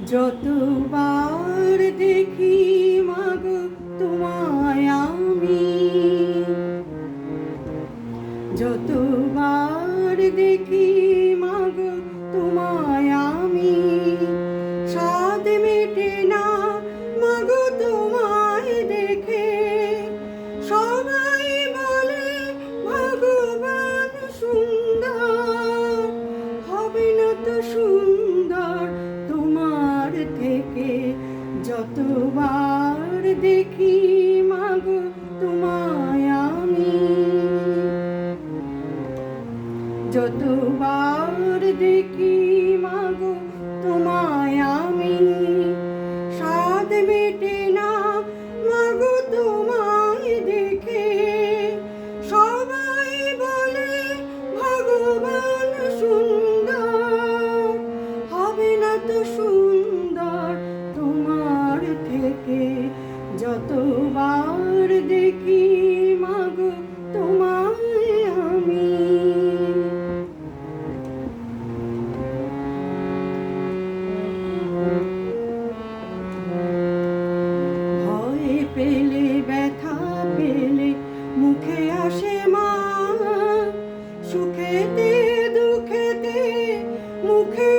যতবার দেখি মাগো তোমায় আমি, যতবার দেখি মাগো তোমায় আমি, স্বাদ মেটে না মাগো তোমায় দেখে। সবাই বলে ভগবান সুন্দর, হবে না তো সুন্দর তোমার থেকে। যতবার দেখি মাগো তোমায় আমি, যতবার দেখি মাগো তোমায় আমি, স্বাদ মেটে না মাগো তোমায় দেখে। সবাই বলে ভগবান সুন্দর, হবে না তো সুন্দর তোমার থেকে। যতবার দেখি মাগো তোমায় আমি। ভয় পেলে ব্যথা পেলে মুখে আসে মা, সুখেতে দুঃখেতে মুখে